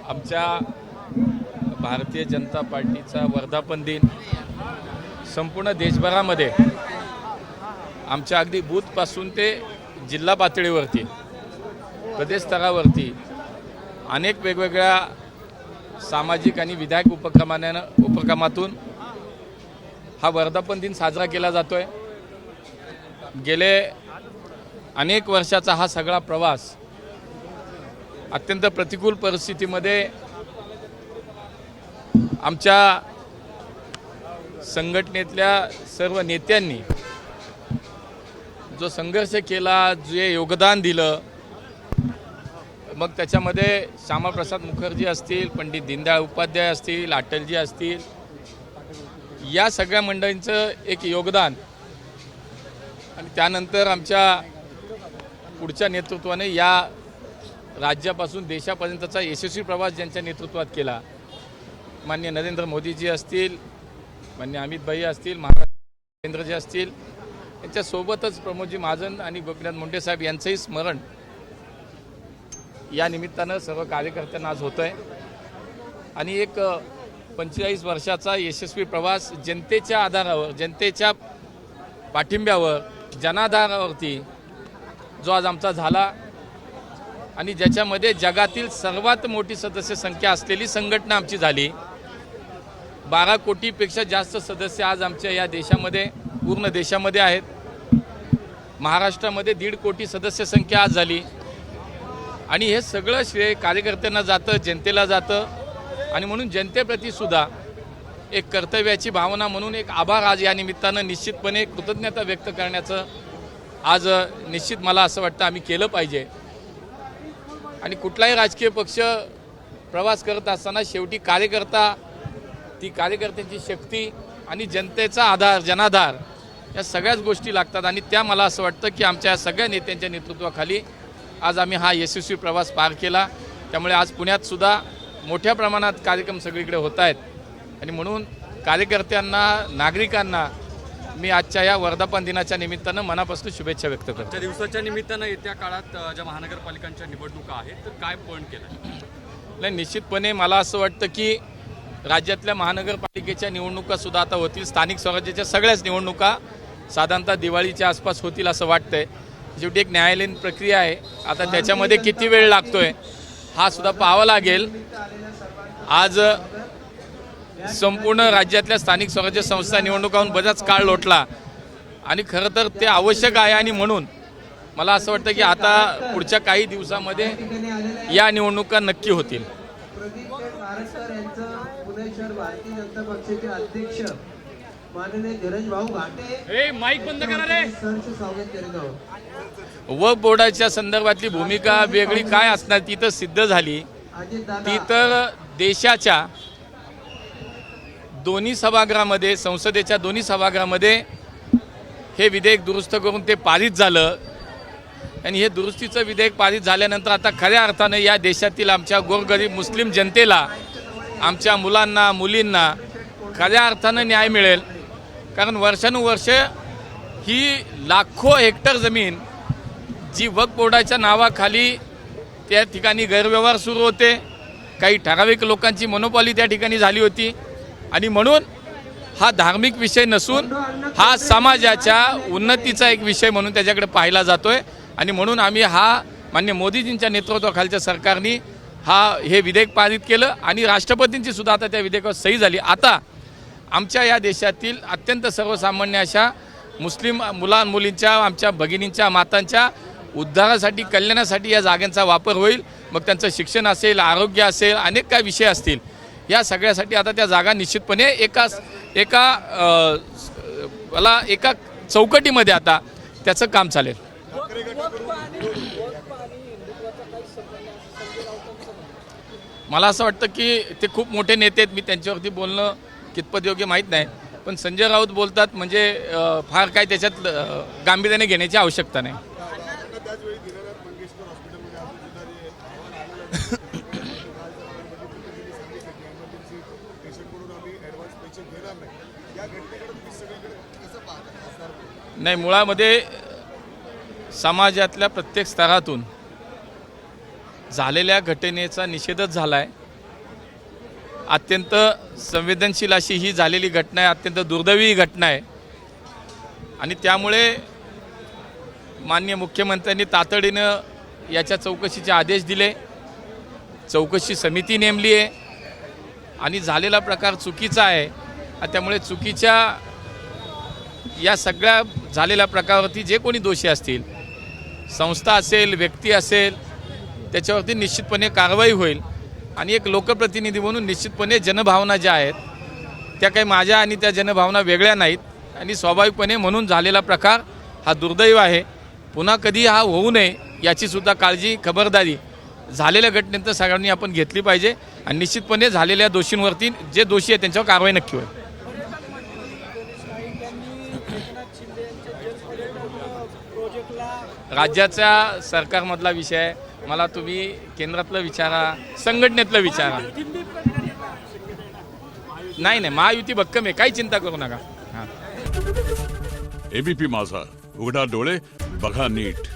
आमच्या भारतीय जनता पार्टीचा वर्धापन दिन संपूर्ण देशभरामध्ये आमच्या अगदी बूथपासून ते जिल्हा पातळीवरती प्रदेश स्तरावरती अनेक वेगवेगळ्या सामाजिक आणि विधायक उपक्रमातून हा वर्धापन दिन साजरा केला जातोय। गेले अनेक वर्षाचा हा सगळा प्रवास अत्यंत प्रतिकूल परिस्थितीमध्ये आमच्या संघटनेतल्या सर्व नेत्यांनी जो संघर्ष केला, जे योगदान दिलं, मग त्याच्यामध्ये श्यामाप्रसाद मुखर्जी असतील, पंडित दीनदयाळ उपाध्याय असतील, अटलजी असतील, या सगळ्या मंडळींचं एक योगदान आणि त्यानंतर आमच्या पुढच्या नेतृत्वाने या राज्यापासून देशापर्यंतचा यशस्वी प्रवास ज्यांच्या नेतृत्वात केला, माननीय नरेंद्र मोदीजी असतील, माननीय अमित भाई असतील, महाराष्ट्रजी असतील, यांच्यासोबतच प्रमोदजी महाजन आणि गोपीनाथ मुंडे साहेब यांचंही स्मरण या निमित्तानं सर्व कार्यकर्त्यांना आज होतं आहे। आणि एक 45 वर्षाचा यशस्वी प्रवास जनतेच्या आधारावर, जनतेच्या पाठिंब्यावर, जनाधारावरती जो आज आमचा झाला आणि ज्याच्यामध्ये जगातील सर्वात मोठी सदस्य संख्या असलेली संघटना आमची झाली। 12 कोटीपेक्षा जास्त सदस्य आज आमच्या या देशामध्ये, पूर्ण देशामध्ये आहेत। महाराष्ट्रामध्ये 1.5 कोटी सदस्य संख्या आज झाली आणि हे सगळं श्रेय कार्यकर्त्यांना जातं, जनतेला जातं आणि म्हणून जनतेप्रती सुद्धा एक कर्तव्याची भावना म्हणून एक आभार आज या निमित्तानं निश्चितपणे कृतज्ञता व्यक्त करण्याचं आज निश्चित मला असं वाटतं आम्ही केलं पाहिजे। आणि कुठलाही राजकीय पक्ष प्रवास करत असताना शेवटी कार्यकर्ता, ती कार्यकर्त्यांची शक्ती आणि जनतेचा आधार, जनाधार, या सगळ्याच गोष्टी लागतात आणि त्या मला असं वाटतं की आमच्या या सगळ्या नेत्यांच्या नेतृत्वाखाली आज आम्ही हा यशस्वी प्रवास पार केला। त्यामुळे आज पुण्यात सुद्धा मोठ्या प्रमाणात कार्यक्रम सगळीकडे होत आहेत आणि म्हणून कार्यकर्त्यांना, नागरिकांना मी आजच्या या वर्धापन दिनाच्या निमित्तानं मनापासून शुभेच्छा व्यक्त करतो। आजच्या दिवसाच्या निमित्तानं येत्या काळात ज्या महानगरपालिकांच्या निवडणुका आहेत तर काय पण केलं? नाही, निश्चितपणे मला असं वाटतं की राज्यातल्या महानगरपालिकेच्या निवडणुका सुद्धा आता होतील। स्थानिक स्वराज्याच्या सगळ्याच निवडणुका साधारणतः दिवाळीच्या आसपास होतील असं वाटतंय। शेवटी एक न्यायालयीन प्रक्रिया आहे, आता त्याच्यामध्ये किती वेळ लागतोय हा सुद्धा पाहावा लागेल। आज संपूर्ण राज्यातल्या स्थानिक स्वराज्य संस्था निवडणुकाहून बराच काळ लोटला आणि खरं तर ते आवश्यक आहे आणि म्हणून मला असं वाटतं की आता पुढच्या काही दिवसामध्ये या निवडणुका नक्की होतील। भारतीय जनता पक्षाचे अध्यक्ष माननीय धीरज भाऊ घाटे माईक बंद करा रे, स्वागत करीत आहोत। वक्फ बोर्डाच्या संदर्भातली भूमिका वेगळी काय असणार ती तर सिद्ध झाली। ती तर देशाच्या दोन्ही सभागृहामध्ये, संसदेच्या दोन्ही सभागृहामध्ये हे विधेयक दुरुस्त करून ते पारित झालं आणि हे दुरुस्तीचं विधेयक पारित झाल्यानंतर आता खऱ्या अर्थानं या देशातील आमच्या गोरगरीब मुस्लिम जनतेला, आमच्या मुलांना, मुलींना खऱ्या अर्थानं न्याय मिळेल। कारण वर्षानुवर्ष ही लाखो हेक्टर जमीन जी वक्फ बोर्डाच्या नावाखाली त्या ठिकाणी गैरव्यवहार सुरू होते, काही ठराविक लोकांची मोनोपॉली त्या ठिकाणी झाली होती आणि म्हणून हा धार्मिक विषय नसून हा समाजाच्या उन्नतीचा एक विषय म्हणून त्याच्याकडे पाहिला जातोय आणि म्हणून आम्ही हा माननीय मोदीजींच्या नेतृत्वाखालच्या सरकारने हे विधेयक पारित केलं आणि राष्ट्रपतींची सुद्धा आता त्या विधेयकावर सही झाली। आता आमच्या या देशातील अत्यंत सर्वसामान्य अशा मुस्लिम मुलींच्या, आमच्या भगिनींच्या, मातांच्या उद्धारासाठी, कल्याणासाठी या जागांचा वापर होईल। मग त्यांचं शिक्षण असेल, आरोग्य असेल, अनेक काही विषय असतील, या सगळ्यासाठी आता त्या जागा निश्चितपणे एका चौकटीमध्ये आता त्याचं काम चालेल। मला असं वाटतं की ते खूप मोठे नेते आहेत, मी त्यांच्यावरती बोलणं कितपत योग्य माहीत नाही, पण संजय राऊत बोलतात म्हणजे फार काय त्याच्यात गांभीर्याने घेण्याची आवश्यकता नाही। नाही, मुळामध्ये समाजातल्या प्रत्येक स्तरातून झालेल्या घटनेचा निषेधच झाला आहे। अत्यंत संवेदनशील अशी ही झालेली घटना आहे, अत्यंत दुर्दैवी घटना आहे आणि त्यामुळे माननीय मुख्यमंत्र्यांनी तातडीनं याच्या चौकशीचे आदेश दिले, चौकशी समिती नेमली आहे आणि झालेला प्रकार चुकीचा आहे. त्यामुळे चुकीच्या या सगळ्या झालेल्या प्रकारावरती जे कोणी दोषी असतील, संस्था असेल, व्यक्ती असेल, त्याच्यावरती निश्चितपणे कारवाई होईल आणि एक लोकप्रतिनिधी म्हणून निश्चितपणे जनभावना ज्या आहेत त्या काही माझ्या आणि त्या जनभावना वेगळ्या नाहीत आणि स्वाभाविकपणे म्हणून झालेला प्रकार हा दुर्दैव आहे. पुन्हा कधी हा होऊ नये याची सुद्धा काळजी, खबरदारी झालेल्या घटनेनंतर सगळ्यांनी आपण घेतली पाहिजे आणि निश्चितपणे झालेल्या दोषींवरती जे दोषी आहेत त्यांच्यावर कारवाई नक्की होईल. राज्याच्या सरकारमधला विषय आहे, मला तुम्ही केंद्रातलं विचारा, संघटनेतलं विचारा. नाही महायुती भक्कम आहे, काही चिंता करू नका. एबीपी माझा, उघडा डोळे बघा नीट.